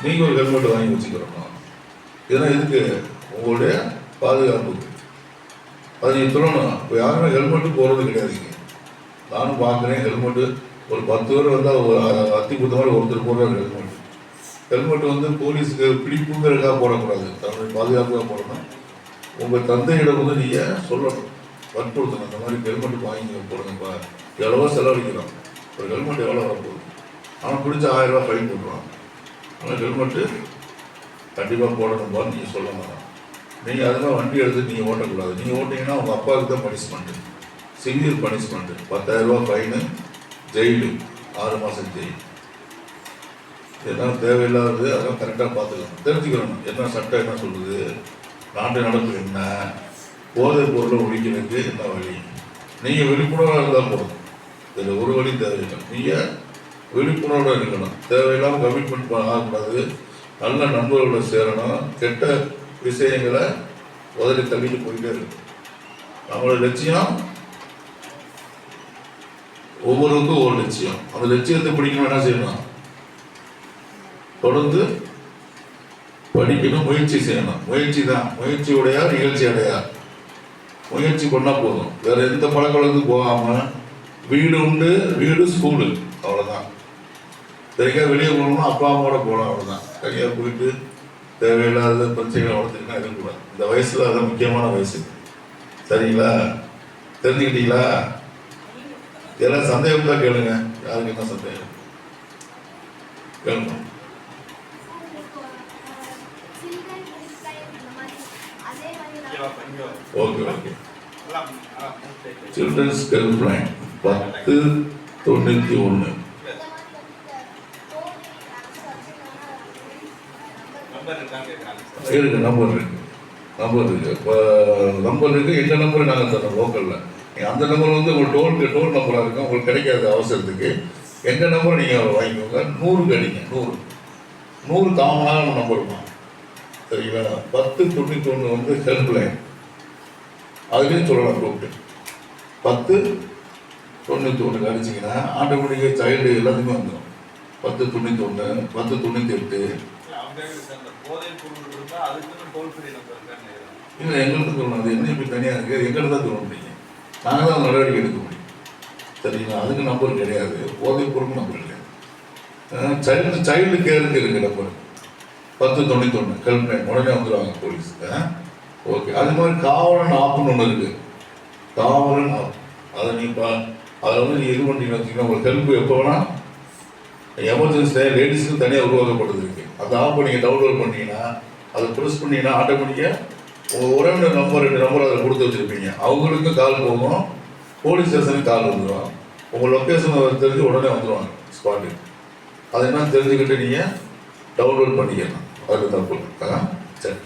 நீங்கள் ஒரு ஹெல்மெட் வாங்கி வச்சுக்கிறோம். இதெல்லாம் எதுக்கு? உங்களுடைய பாதுகாப்புக்கு. அதை நீங்கள் சொல்லணும். இப்போ யாருமே ஹெல்மெட்டு போகிறது கிடையாதுங்க. நானும் பார்க்குறேன். ஹெல்மெட்டு ஒரு 10 பேர் வந்தால் அத்தி கொடுத்த மாதிரி ஒருத்தர் போடுறாரு ஹெல்மெட். ஹெல்மெட் வந்து போலீஸுக்கு பிடிப்புங்கிறதுக்காக போடக்கூடாது, தன்னுடைய பாதுகாப்பாக போடணும். உங்கள் தந்தையிடம் வந்து நீங்கள் சொல்லணும், வற்புறுத்தணும். இந்த மாதிரி ஹெல்மெட்டு வாங்கி போடுங்கப்பா, எவ்வளவோ செலவழிக்கிறோம், ஒரு ஹெல்மெட் எவ்வளோ வரப்போகுது, அவன் பிடிச்ச 1000 ரூபா ஃபைன் போடுறான். ஆனால் ஹெல்மெட்டு கண்டிப்பாக போடணும்பான்னு நீங்கள் சொல்லணும். நீங்கள் அதெல்லாம் வண்டி எடுத்து நீங்கள் ஓட்டக்கூடாது. நீங்கள் ஓட்டிங்கன்னா உங்கள் அப்பாவுக்கு தான் பனிஷ்மெண்ட்டு, சிவியர் பனிஷ்மெண்ட்டு, 10,000 ரூபா ஃபைனு, ஜெயிலு, 6 மாதம் ஜெயில். இதெல்லாம் தேவையில்லாதது. அதெல்லாம் கரெக்டாக பார்த்துக்கணும், தெரிஞ்சுக்கணும் என்ன சட்டம் என்ன சொல்லுது, நாட்டு நடப்பு என்ன, போதைப் பொருளை ஒழிக்கிறதுக்கு என்ன வழி. நீங்கள் விழிப்புணர்வாக இருந்தால் போதும். இதில் ஒரு வழி தேவையில்லை. நீங்கள் விழிப்புணர்வோடு இருக்கணும். தேவையில்லாமல் கமிட்மெண்ட் ஆகக்கூடாது. நல்ல நண்பர்களை சேரணும். கெட்ட விஷயங்களை உதறி தள்ளிட்டு போயிட்டே இருக்கும். நம்மளோட லட்சியம் ஒவ்வொருவருக்கும் ஒரு லட்சியம். அந்த லட்சியத்தை பிடிக்கணும். என்ன செய்யணும்? தொடர்ந்து படிக்கணும், முயற்சி செய்யணும். முயற்சி தான். முயற்சி உடையார் நிகழ்ச்சி அடையார். முயற்சி பண்ணால் போதும். வேற எந்த பழக்கவழக்கத்துக்கு போகாமல் வீடு உண்டு, வீடு ஸ்கூலு, அவ்வளோதான். சரிக்கா வெளியே போகணும்னா அப்பா அம்மாவோட போகலாம், அவ்வளோதான். தனியாக போயிட்டு தேவையில்லாத பிரச்சனைகளை வளர்த்துக்கிட்டா இருக்கக்கூடாது. இந்த வயசில் அதான் முக்கியமான வயசு. சரிங்களா? தெரிஞ்சுக்கிட்டீங்களா? இதெல்லாம் சந்தேகம் தான் கேளுங்க. யாருக்கு என்ன சந்தேகம் கேளுங்க. Okay okay. Children's helpline 1091 இருக்கு. நம்பர் இருக்கு. இப்போ நம்பர் இருக்கு. எங்கள் நம்பர் நாங்கள் தரோம் லோக்கலில். அந்த நம்பர் வந்து உங்களுக்கு டோல் நம்பராக இருக்கும். உங்களுக்கு கிடைக்காத அவசரத்துக்கு எங்கள் நம்பரை நீங்கள் வாங்கிக்கோங்க. 100 கிடைங்க. 100 காமனான நம்பர் இருக்கும். சரிங்களா? 1091 வந்து ஹெல்ப் லைன். அதுலேயும் சொல்லலாம் கூப்பிட்டு 1091 அடிச்சிங்கன்னா ஆட்டோமேட்டிக்காக சைல்டு எல்லாத்துக்குமே வந்துடும். 1091, 1098. இல்லை, எங்களுக்கு சொல்லணும். அது என்ன இப்படி தனியாக இருக்குது, எங்களுக்கு தான் சொல்ல முடியும். நாங்கள் தான் நடவடிக்கை எடுக்க முடியும். சரிங்களா? அதுக்கு நம்பர் கிடையாது. போதைப் பொருளுக்கு நம்பர் கிடையாது. சைல்டு கேருக்கு இருக்குது நம்பர் 1091 ஹெல்ப் லைன். உடனே வந்துடுவாங்க போலீஸ். ஓகே. அது மாதிரி காவலன் ஆப்புன்னு ஒன்று இருக்குது. காவலன் ஆப். அதை அதில் வந்து நீங்கள் இது பண்ணிட்டீங்கன்னு வச்சுக்கோங்க. உங்களுக்கு ஹெல்ப் எப்போ வேணால் எமர்ஜென்சியில் லேடிஸுக்கு தனியாக உருவாக்கப்பட்டது இருக்குது. அந்த ஆப்பை நீங்கள் டவுன்லோட் பண்ணிங்கன்னா, அதை ப்ரெஸ் பண்ணிங்கன்னா ஆட்டோமேட்டிக்காக உங்கள் உறவினர் நம்பர் 2 நம்பர் அதில் கொடுத்து வச்சுருப்பீங்க. அவங்களுக்கும் கால் போகும், போலீஸ் ஸ்டேஷனுக்கு கால் வந்துடுவாங்க. உங்கள் லொக்கேஷன் தெரிஞ்சு உடனே வந்துடுவாங்க ஸ்பாட்டுக்கு. அது என்னன்னு தெரிஞ்சுக்கிட்டு நீங்கள் டவுன்லோட் பண்ணிக்கலாம். அது தப்பு. சரி.